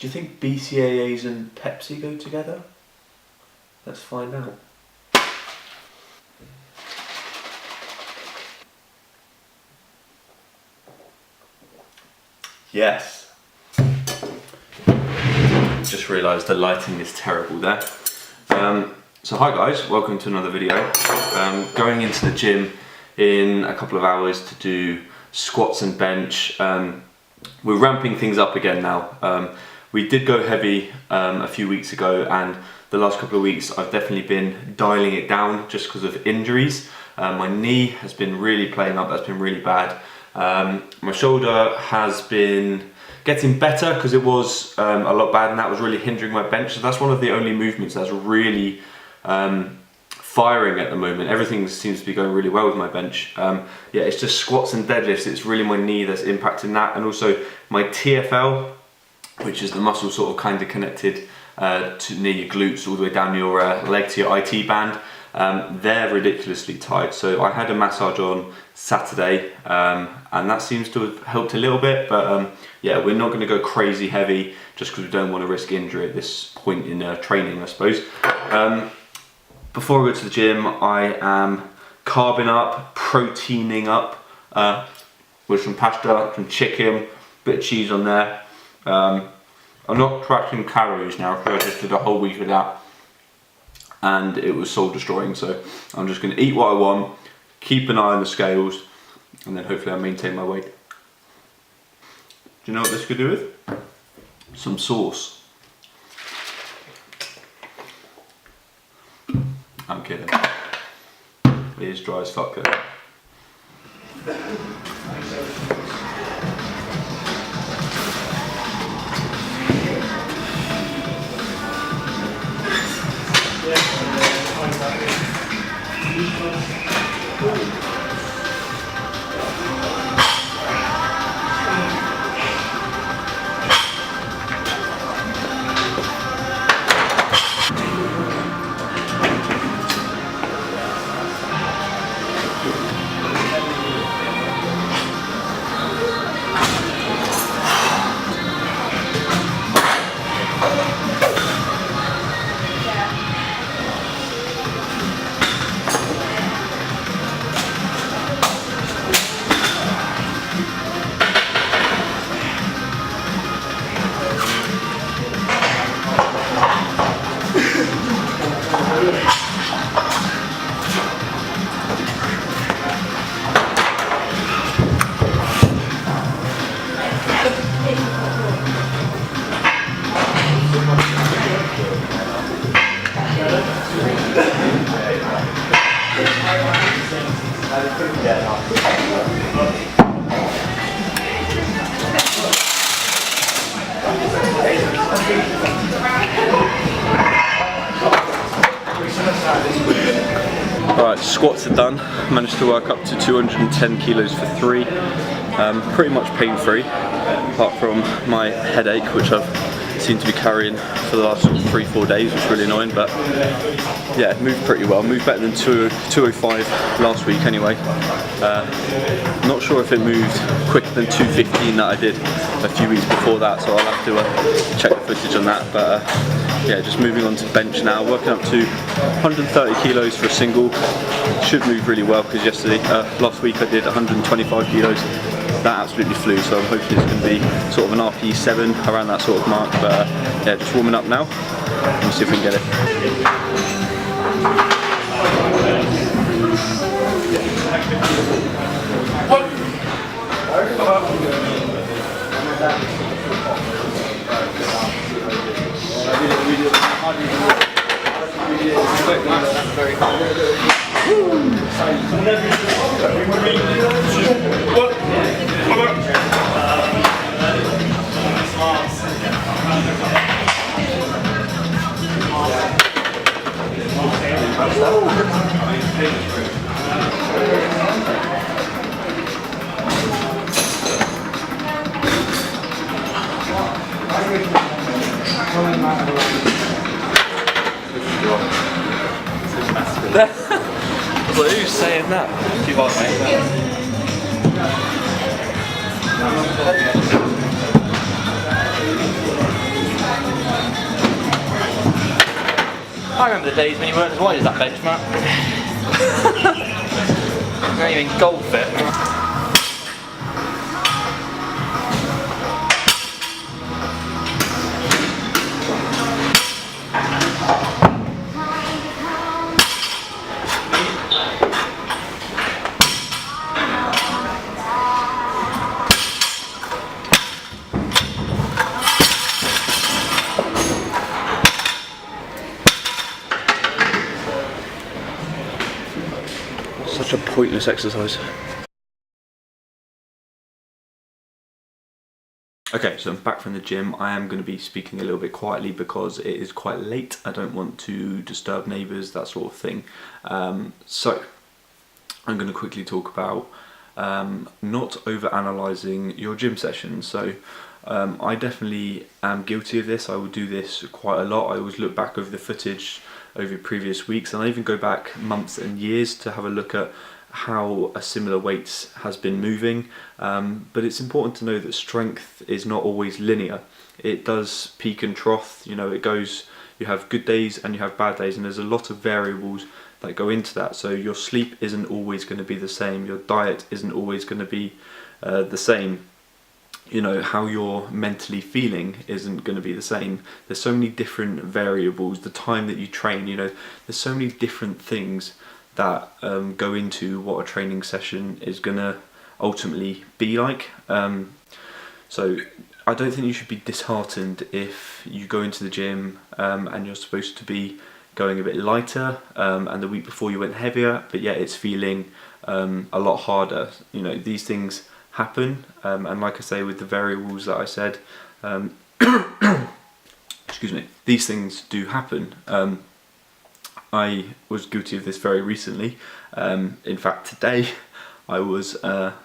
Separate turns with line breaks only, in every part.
Do you think BCAAs and Pepsi go together? Let's find out. Yes. Just realised the lighting is terrible there. So hi guys, welcome to another video. Going into the gym in a couple of hours to do squats and bench. We're ramping things up again now. We did go heavy a few weeks ago, and the last couple of weeks I've definitely been dialing it down just because of injuries. My knee has been really playing up, that's been really bad. My shoulder has been getting better because it was a lot bad, and that was really hindering my bench. So that's one of the only movements that's really firing at the moment. Everything seems to be going really well with my bench. Yeah, it's just squats and deadlifts. It's really my knee that's impacting that, and also my TFL, which is the muscle sort of kind of connected to near your glutes all the way down your leg to your IT band. They're ridiculously tight. So I had a massage on Saturday, and that seems to have helped a little bit, but yeah, we're not going to go crazy heavy just because we don't want to risk injury at this point in training, I suppose. Before I go to the gym, I am carbing up, proteining up with some pasta, some chicken, bit of cheese on there. I'm not tracking calories now because I just did a whole week of that and it was soul destroying, so I'm just going to eat what I want, keep an eye on the scales, and then hopefully I'll maintain my weight. Do you know what this could do with? Some sauce. I'm kidding. It is dry as fuck though. Alright, squats are done. Managed to work up to 210 kilos for 3. Pretty much pain free, apart from my headache, which I've seemed to be carrying for the last 3-4 days, which is really annoying, but yeah, moved pretty well. Moved better than 205 last week anyway. Not sure if it moved quicker than 215 that I did a few weeks before that, so I'll have to check the footage on that. But yeah, just moving on to bench now, working up to 130 kilos for a single. Should move really well because last week I did 125 kilos. That absolutely flew, so I'm hoping it's going to be sort of an RPE 7 around that sort of mark. But yeah, just warming up now. We'll see if we can get it.
Well, who's saying that? Keep on, mate. I remember the days when you weren't as wide as that bench, Matt. You weren't even goal fit.
Such a pointless exercise. Okay, so I'm back from the gym. I am going to be speaking a little bit quietly because it is quite late. I don't want to disturb neighbours, that sort of thing. So, I'm going to quickly talk about not over-analysing your gym sessions. So, I definitely am guilty of this. I will do this quite a lot. I always look back over the footage over previous weeks, and I even go back months and years to have a look at how a similar weight has been moving, but it's important to know that strength is not always linear. It does peak and trough, you know, you have good days and you have bad days, and there's a lot of variables that go into that. So your sleep isn't always going to be the same, your diet isn't always going to be the same. You know, how you're mentally feeling isn't going to be the same. There's so many different variables, the time that you train, you know, there's so many different things that go into what a training session is going to ultimately be like. So I don't think you should be disheartened if you go into the gym and you're supposed to be going a bit lighter and the week before you went heavier, but yet it's feeling a lot harder. You know, these things happen, and like I say, with the variables that I said, excuse me, these things do happen. I was guilty of this very recently. In fact, today I was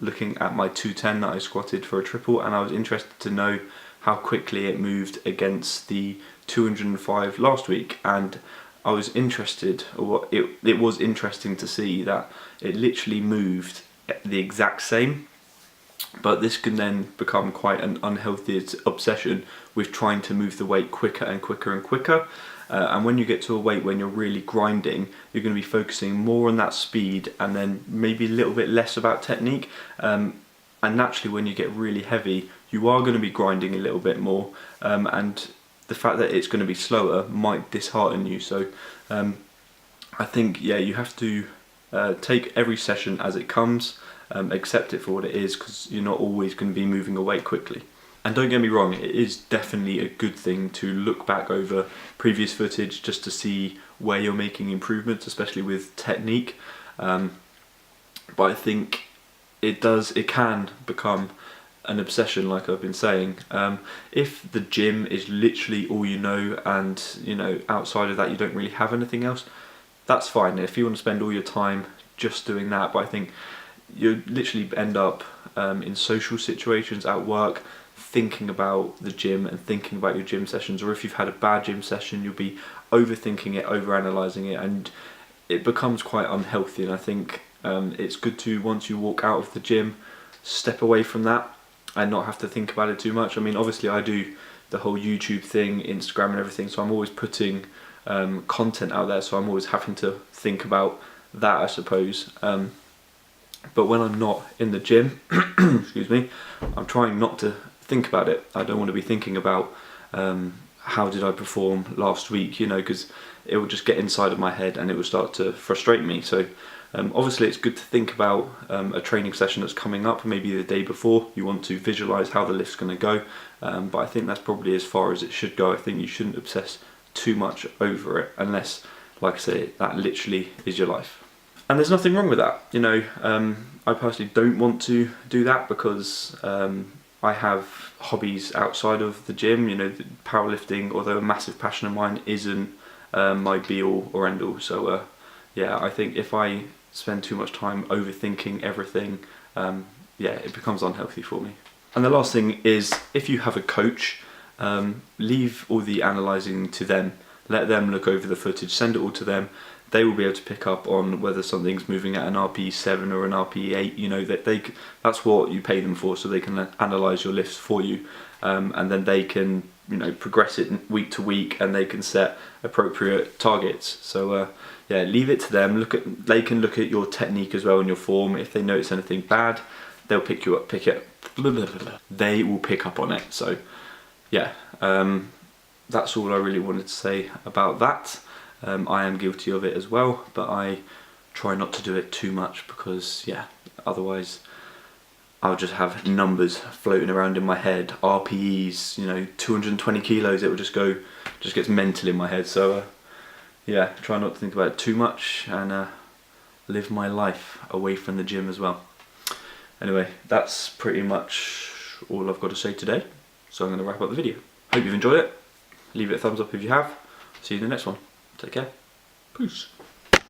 looking at my 210 that I squatted for a triple, and I was interested to know how quickly it moved against the 205 last week, and I was interested, or it was interesting to see that it literally moved the exact same. But this can then become quite an unhealthy obsession with trying to move the weight quicker and quicker and quicker. And when you get to a weight when you're really grinding, you're going to be focusing more on that speed and then maybe a little bit less about technique. And naturally, when you get really heavy, you are going to be grinding a little bit more. And the fact that it's going to be slower might dishearten you. So I think, yeah, you have to take every session as it comes. Accept it for what it is, because you're not always going to be moving away quickly. And don't get me wrong, it is definitely a good thing to look back over previous footage just to see where you're making improvements, especially with technique. But I think it can become an obsession, like I've been saying. If the gym is literally all you know, and you know, outside of that you don't really have anything else, that's fine. If you want to spend all your time just doing that, but I think you literally end up in social situations at work thinking about the gym and thinking about your gym sessions, or if you've had a bad gym session, you'll be overthinking it, over-analysing it, and it becomes quite unhealthy. And I think it's good to, once you walk out of the gym, step away from that and not have to think about it too much. I mean, obviously I do the whole YouTube thing, Instagram and everything, so I'm always putting content out there, so I'm always having to think about that, I suppose. But when I'm not in the gym, excuse me, I'm trying not to think about it. I don't want to be thinking about how did I perform last week, you know, because it will just get inside of my head and it will start to frustrate me. So obviously it's good to think about a training session that's coming up, maybe the day before. You want to visualise how the lift's going to go, but I think that's probably as far as it should go. I think you shouldn't obsess too much over it unless, like I say, that literally is your life. And there's nothing wrong with that, you know. I personally don't want to do that because I have hobbies outside of the gym. You know, powerlifting, although a massive passion of mine, isn't my be-all or end-all. So yeah, I think if I spend too much time overthinking everything, yeah, it becomes unhealthy for me. And the last thing is, if you have a coach, leave all the analysing to them. Let them look over the footage, send it all to them. They will be able to pick up on whether something's moving at an RPE 7 or an RPE 8. You know, that's what you pay them for, so they can analyse your lifts for you, and then they can progress it week to week, and they can set appropriate targets. So yeah, leave it to them. They can look at your technique as well in your form. If they notice anything bad, they'll pick it. They will pick up on it. So yeah, that's all I really wanted to say about that. I am guilty of it as well, but I try not to do it too much, because yeah, otherwise I'll just have numbers floating around in my head, RPEs, 220 kilos, it will just gets mental in my head. So yeah, try not to think about it too much, and live my life away from the gym as well. Anyway, that's pretty much all I've got to say today, so I'm going to wrap up the video. Hope you've enjoyed it. Leave it a thumbs up if you have. See you in the next one. Take care. Peace.